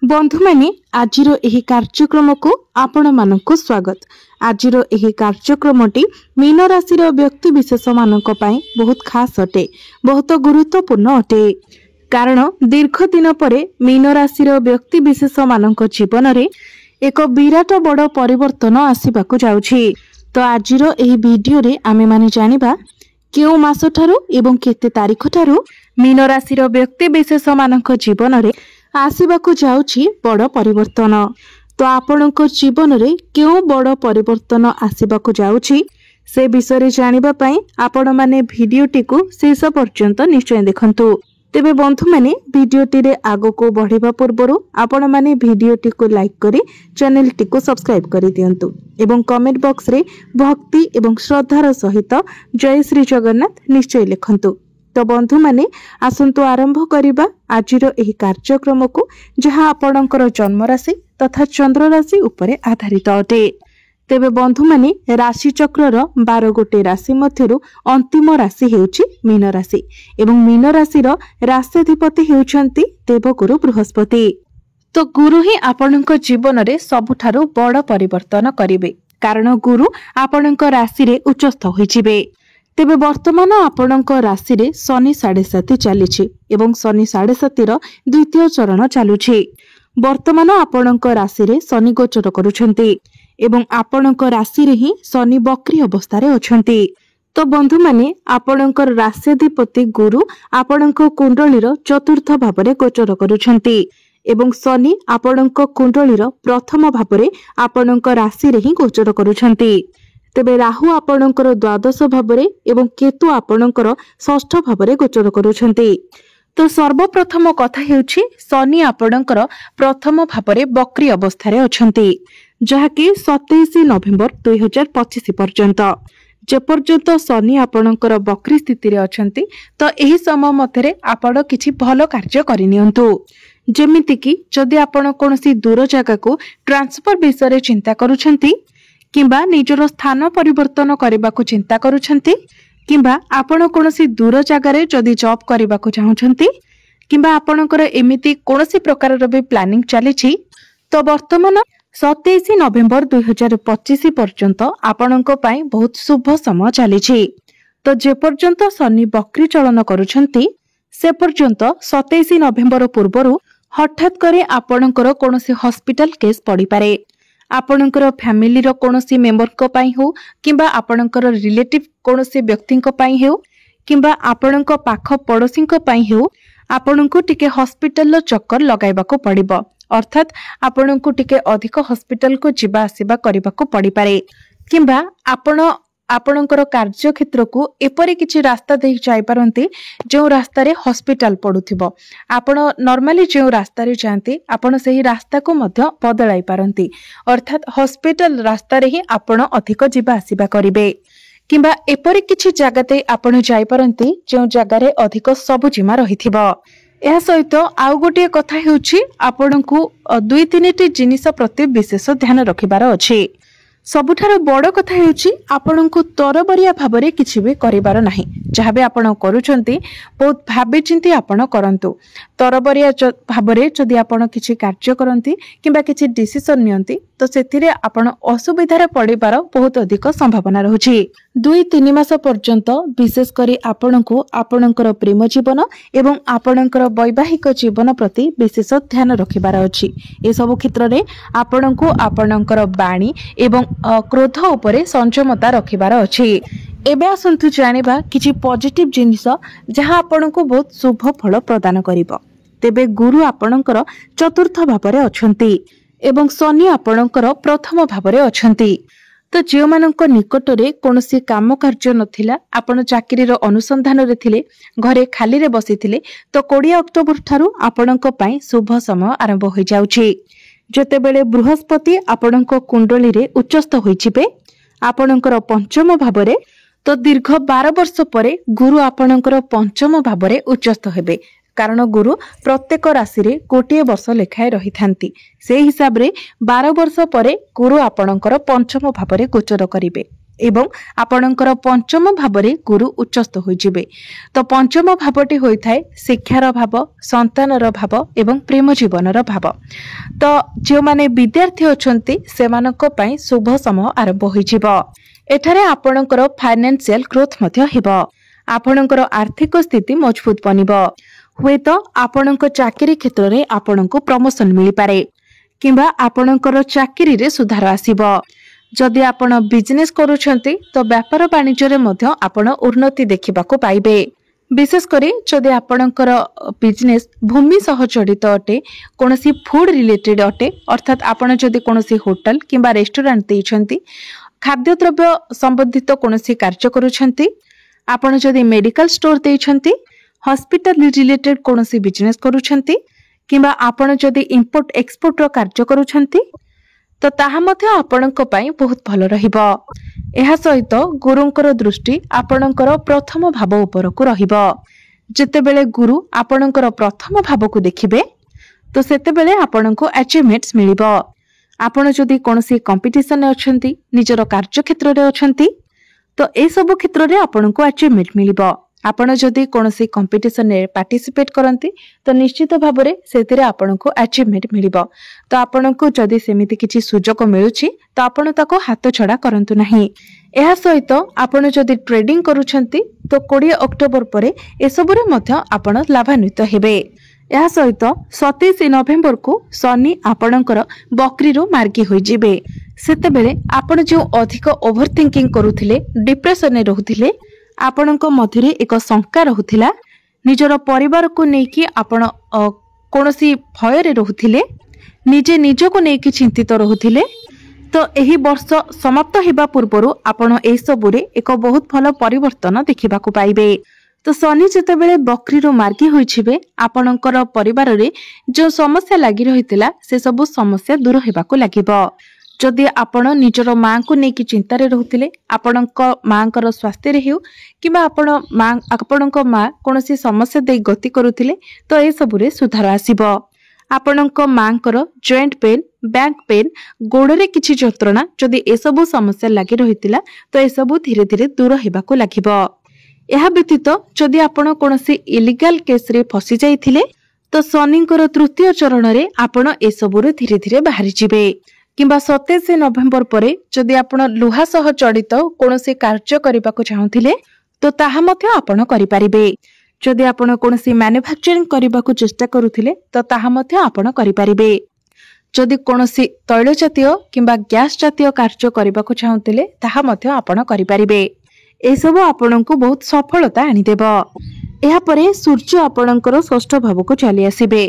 बंधु माने आजिरो एही कार्यक्रम को आपण मानक स्वागत। आजिरो एही कार्यक्रमटी मीन राशि व्यक्ति विशेष मानक पई बहुत खास अटे, बहुत गुरुत्वपूर्ण अटे। कारण दीर्घ दिन परे मीन राशि व्यक्ति विशेष मानक जीवन रे एक विराट बड़ परिवर्तन आसीबाकू जाउछि। तो आजिरो एही वीडियो रे आमे माने जानिबा केउ मास ठारू एवं केते तारीख ठारू मीन राशि व्यक्ति विशेष मानक जीवन रे आसीबाकू जाउछि बड़ परिवर्तन। तो आपणक जीवन रे केउ बड़ परिवर्तन आसीबाकू जाउछि से विषय जानिबा पई आपण माने भिडियोटी को शेष पर्यंत निश्चय देखंतु। तेबे बंधु माने भिडियोटी रे आगो को बढ़िबा पूर्वरु आपण माने भिडियोटी को लाइक करी चैनल टी को सब्सक्राइब करी दियंतु एवं कमेंट बॉक्स रे भक्ति एवं श्रद्धार सहित जय श्री जगन्नाथ निश्चय लिखंतु। तो बंधु माने आसंतु आरंभ करिबा आजिरो एही कार्यक्रम को जहाँ आपणकर जन्म राशि तथा चंद्र राशि उपरे आधारित अटे। तेबे बंधु माने राशि चक्रर 12 गोटे राशि मध्यरु अंतिम राशि हेउची मीन राशि एवं मीन राशिर राष्ट्राधिपति हेउचंती देवगुरु बृहस्पति। तो गुरु ही आपणक जीवन रे सबुठारु बड़ परिवर्तन करिवे, कारण गुरु आपणक राशि रे उच्चस्थ होइजिबे। तेबे वर्तमान आपणक राशि रे शनि 7.5 चलीछि एवं शनि 7.5 द्वितीय चरण चालुछि। वर्तमान आपणक राशि रे शनि गोचर करूछंती एवं आपणक राशि रे ही शनि वक्री अवस्था रे अछंती। तो बंधु माने आपणक राष्ट्राधिपति गुरु आपणक कुंडलीर चतुर्थ भाव रे गोचर करूछंती एवं शनि आपणक कुंडलीर प्रथम भाव रे आपणक राशि रे ही गोचर करूछंती। तेबे राहु आपणकर द्वादश भाव रे एवं केतु आपणकर षष्ठ भाव रे गोचर करूछंती। तो सर्वप्रथम कथा हेउछि शनि आपणकर प्रथम भाव रे वक्री अवस्था रे अछंती, जहाकि 27 नवेम्बर 2025 पर्यंत। जे पर्यंत शनि आपणकर वक्री स्थिति रे अछंती तो एही समय मध्यरे आपण किछि भलो कार्य करिनियंतु। जेमिति कि जदि आपण कोनोसी दूर जागा को ट्रांसफर विषय रे चिंता करूछंती किंबा निजर स्थान परिवर्तन करबाकू चिंता करूछंती किंबा आपण कोनोसी दूर जागा रे जदि जॉब करबाकू चाहुछंती किंबा आपणकर एमिति कोनोसी प्रकार रो भी प्लानिंग चलीछि तो वर्तमान 27 नवेम्बर 2025 पर्यंत आपणक पई बहुत शुभ समय चलीछि। तो जे पर्यंत शनि वक्री चलन करूछंती से पर्यंत 27 नवेम्बर पूर्वरु हठात करे आपणकर कोनोसी हॉस्पिटल केस पड़ी पारे। आपणकर फैमिली रो कोनोसी मेंबर को पई हो किंबा आपणकर रिलेटिव कोनोसी व्यक्ति को पई हो किंबा आपणक पाख पड़ोसी को पई हो आपणको टिके हॉस्पिटल लो चक्कर लगाइबाको पड़िबो। अर्थात आपणको टिके अधिक हॉस्पिटल को जिबा आसीबा करिबाको पड़ी पारे किंबा आपणकर कार्य क्षेत्र को एपरि किछि रास्ता दे जाई पारंती जो रास्ता रे हॉस्पिटल पडुथिबो। आपण नॉर्मली जो रास्ता रे जानती आपण सही रास्ता को मध्य बदलाई पारंती, अर्थात हॉस्पिटल रास्ता रे ही आपण अधिक जिबा आसीबा करिवे किंबा एपरि किछि जगते आपण जाई पारंती जो जगह रे अधिक सबुजिमा रहिथिबो। एहा सहित आउ गोटे कथा हेउछि आपणको 2-3टी जिनिस प्रति विशेष ध्यान रखिबार अछि। सबुठार बड़ कथा हेउछि आपणको तरबरिया भाबरे किछि भी करिबार नाही। जहाँ भी आपण करूछंती बहुत भाबी चिंती आपण करंतु। तरबरिया भाबरे जदि आपण किछि कार्य करंती किंबा किछि डिसिजन नियंती तो सेथिरे आपण असुविधारे पड़िबार बहुत अधिक संभावना रहउछि। 2-3 मास पर्यंत विशेष करी आपणको आपणकर प्रेम जीवन एवं आपणकर वैवाहिक जीवन प्रति विशेष ध्यान रखिबार अछि। ए सब क्षेत्र रे आपणको आपणकर बाणी एवं क्रोध उपरे संयमता रखिबार अछि। एबे आसंतु जानिबा किछि पॉजिटिव जिनिस जहां आपणको बहुत शुभ फल प्रदान करिवो। तेबे गुरु आपणकर चतुर्थ भाव रे अछंती एवं शनि आपणकर प्रथम भाव रे अछंती। तो जे मानक निकट रे कोनोसी काम कार्य नथिला आपण चाकरी रो अनुसंधान रे थिले घरे खाली रे बसिथिले तो 20 अक्टोबर ठारू आपणक पई शुभ समय आरंभ होई जाउछि। जते बेले बृहस्पति आपणक कुंडली रे उच्चस्थ होइछिबे आपणकर पंचम भाव रे तो दीर्घ 12 वर्ष परे गुरु आपणकर पंचम भाव रे उच्चस्थ हेबे, कारण गुरु प्रत्येक राशि रे गोटे वर्ष लेखाए रही थांती। से हिसाब रे 12 वर्ष परे गुरु आपणकर पंचम भाव रे गोचर करिवे एवं आपणकर पंचम भाव में गुरु उच्चस्थ होइजिबे। तो पंचम भावटी होइथाय शिक्षार भाव, संतानर भाव एवं प्रेम जीवनर भाव। तो जो माने विद्यार्थी अछंती सेमानक पई शुभ समय आरंभ होइजिबो। एठारे आपणकर फाइनेंशियल ग्रोथ मध्य हेबो। आपणकर आर्थिक स्थिति मजबूत बनिबो। हुए तो आपणक चाकरी क्षेत्र में आपणको प्रमोशन मिल पारे किंबा आपणकर चाकरी रे सुधार आसीबो। जदि आपण बिजनेस करूछंती तो व्यापार वाणिज्य रे मध्य आपण उन्नति देखिबाको पाइबे। विशेष करी जदि आपणकर बिजनेस भूमि सह जड़ित अटे, कोनोसी फूड रिलेटेड अटे, अर्थात आपण जदि कोनोसी होटल किंबा रेस्टोरेंट देइछंती, खाद्य द्रव्य संबंधित कोनोसी कार्य करूछंती, आपण जदि मेडिकल स्टोर देइछंती, हॉस्पिटल रिलेटेड कोनोसी बिजनेस करूछंती किंबा आपण जदि इंपोर्ट एक्सपोर्ट रो कार्य करूछंती तो ताहा मध्य आपणक पई बहुत भलो रहिबो। एहा सहित गुरुंकर दृष्टि आपणकर प्रथम भाव उपर को रहिबो। जेतेबेले गुरु आपणकर प्रथम भाव को देखिबे तो सेतेबेले आपणको अचीवमेंट्स मिलिबो। आपण जदि कोनोसी कंपटीशन रे अछंती, निजर कार्य क्षेत्र रे अछंती तो ए सब क्षेत्र रे आपणको अचीवमेंट मिलिबो। आपण जदि कोनोसी कंपटीशन रे पार्टिसिपेट करंती तो निश्चित भाव रे सेतिरे आपणको अचीवमेंट मिलिबो। तो आपणको जदि सेमिति किछि सुजोग मिलुछि तो आपण ताको हाथ छडा करंतु नाही। एहा सहित आपण जदि ट्रेडिंग करूछंती तो 20 अक्टोबर परे ए सब रे मध्य आपण लाभान्वित हेबे। एहा सहित 27 नवेम्बर को शनि आपणकर बकरी रो मार्गी होई जिबे। सेतेबेले आपण जो अधिक ओवर थिंकिंग करूथिले, डिप्रेशन रे रहुथिले, आपणक मध्यरे एक शंका रहुथिला, निजर परिवार को नेकी आपण कोनोसी भय रे रहुथिले, निजे निजको नेकी चिंतित रहुथिले, तो एही वर्ष समाप्त हेबा पूर्वरु आपण ए सबुरे एक बहुत भलो परिवर्तन देखिबा को पाइबे। तो शनि जेतेबेले बकरी रो मार्गी होइछिबे, आपणकर परिवार रे जो समस्या लागि रहितिला से सब समस्या दूर हेबा को लागिबो। जदि आपण निजर मां को नेकी चिंता रे रहुथिले, आपणक मांकर स्वास्थ्य रे हेउ किबा आपणक मां कोनोसी समस्या दे गति करूथिले तो ए सबुरे सुधार आसीबो। आपणक मांकर जॉइंट पेन, बैक पेन, गोड़े किछि जंत्रणा जदि ए सब समस्या लागि रहितिला तो ए सब धीरे धीरे दूर हेबा को लागिबो। एहा व्यतीत जदि आपण कोनोसी इलीगल केस रे फसी जाइथिले तो शनिकर तृतीय चरण रे आपण ए सबुरे धीरे धीरे बाहरी जिबे। किंबा 27 नवेम्बर परे जदि आपण लुहा सह जड़ित कोनोसी कार्य करिबा को चाहुथिले तो ताहा मध्य आपण करि परिबे। जदि आपण कोनोसी मैन्युफैक्चरिंग करिबा को चेष्टा करूथिले तो ताहा मध्य आपण करि परिबे। जदि कोनोसी तैल जातीय किंबा गैस जातीय कार्य करिबा को चाहुथिले ताहा मध्य आपण करि परिबे। ए सब आपणको बहुत सफलता आनी देबो। एहा परे सूर्य आपणकर षष्ठ भाव को चली आसीबे।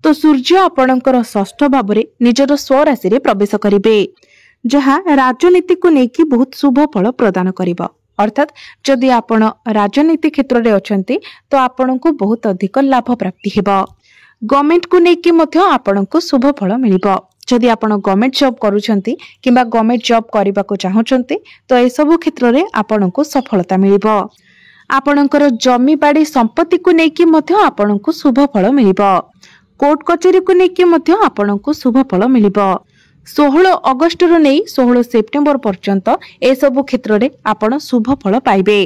तो सूर्य आपणकर षष्ठ भाव रे निजर स्वराशि रे प्रवेश करिबे, जहा राजनीति को नेकी बहुत शुभ फल प्रदान करिबो। अर्थात जदि आपण राजनीति क्षेत्र रे अछंती तो आपणको बहुत अधिक लाभ प्राप्ति हेबो। गवर्नमेंट को नेकी मध्य आपणको शुभ फल मिलिबो। जदि आपण गवर्नमेंट जॉब करूछंती किंबा गवर्नमेंट जॉब करिबा को चाहुछंती तो ए सब क्षेत्र रे आपणको सफलता मिलिबो। आपणकर जमी बाड़ी संपत्ति को नेकी मध्य आपणको शुभ फल मिलिबो। कोर्ट कचेरी को नेकी मध्य आपणको शुभ फल मिलिबो। 16 अगस्त रो नै 16 सेप्टेम्बर पर्यंत ए सब क्षेत्र रे आपण शुभ फल पाइबे।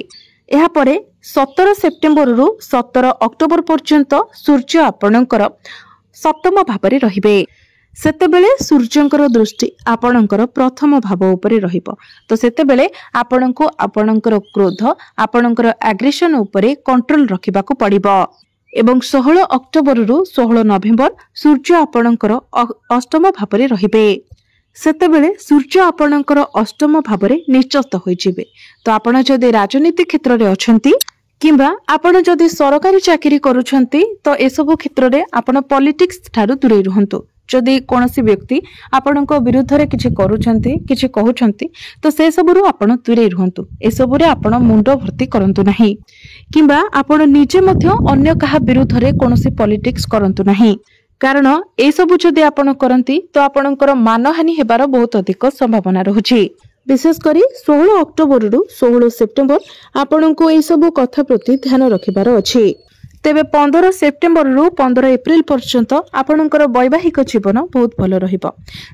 एहा परे 17 सेप्टेम्बर रु 17 अक्टोबर पर्यंत सूर्य आपणकर सप्तम भाव रे रहिबे। सेतेबेले सूर्यंकर दृष्टि आपणकर प्रथम भाव उपरे रहिबो। तो सेतेबेले आपणको आपणकर क्रोध, आपणकर एग्रेशन उपरे कंट्रोल रखिबा को पड़िबो। एवं 16 अक्टोबर रु 16 नवेम्बर सूर्य आपणकर अष्टम भाव रे रहिबे। सेतेबेले सूर्य आपणकर अष्टम भाव रे निश्चित होई जिबे। तो आपण जदि राजनीति क्षेत्र रे अछंती किंबा आपण जदि सरकारी चाकरी करूछंती तो ए सब क्षेत्र रे आपण पॉलिटिक्स ठारू दूरे रहंतु। जदि कोनोसी व्यक्ति आपणक विरुद्ध रे किछि करूछंती, किछि कहउछंती तो से सबरु आपण दूरे रहंतु। ए सबरे आपण मुंड भर्ती करंतु नाही किंबा आपण निजे मध्य अन्य कहा विरुद्ध रे कोनोसी पॉलिटिक्स करंतु नाही। कारण ए सब जदि आपण करंती तो आपणकर मानहानि हेबार बहुत अधिक संभावना रहुछि। विशेष करी 16 अक्टोबर रु 16 सेप्टेम्बर आपणको ए सब कथा प्रति ध्यान रखिबार अछि। तेबे 15 सेप्टेम्बर रु 15 एप्रिल पर्यंत आपणकर वैवाहिक जीवन बहुत भल रहिबो।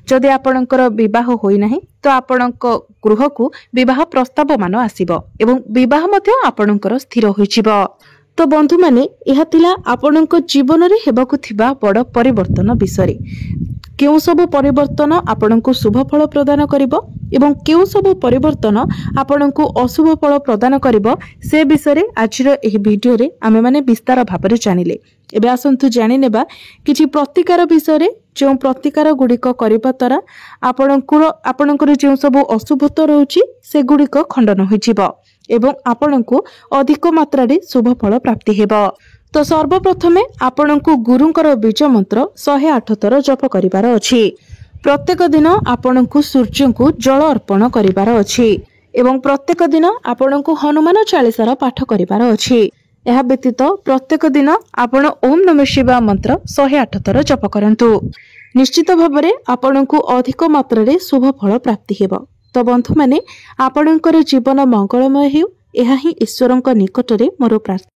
जदि आपणकर विवाह होई नाही तो आपणक गृह को विवाह प्रस्ताव मान आसीबो एवं विवाह मध्य आपणकर स्थिर होइछिबो। तो बंधु माने यह थिला आपणक जीवन रे हेबाकु थिबा बड़ परिवर्तन विषय केउ सब परिवर्तन आपणको शुभ फल प्रदान करिबो एवं केउ सब परिवर्तन आपणको अशुभ फल प्रदान करिबो से विषय आजिर एही वीडियो रे आमे माने विस्तार भाबरे जानिले। एबे आसंतु जानि नेबा किछि प्रतिकार विषय जो प्रतिकार गुड़िक करबा द्वारा आपणकर जो सब अशुभत्व रहउछि से गुड़िक खंडन होइजिबो एवं आपणको अधिक मात्रा रे शुभ फल प्राप्ति हेबो। तो सर्वप्रथमे आपणको गुरुंकर बीज मंत्र 108 थर जप करिवार अछि। प्रत्येक दिन आपणको सूर्य को जल अर्पण करिवार अछि एवं प्रत्येक दिन आपणको हनुमान चालीसार पाठ करिवार अछि। यह व्यतीत प्रत्येक दिन आपण ओम नमः शिवाय मंत्र 108 थर जप करंतु। निश्चित भाबरे आपणको अधिक मात्रा रे शुभ फल प्राप्ति हेबो। तो बंधु माने आपणकर जीवन मंगलमय हेउ एहा ही ईश्वरंक निकटरे मोर प्रार्थना।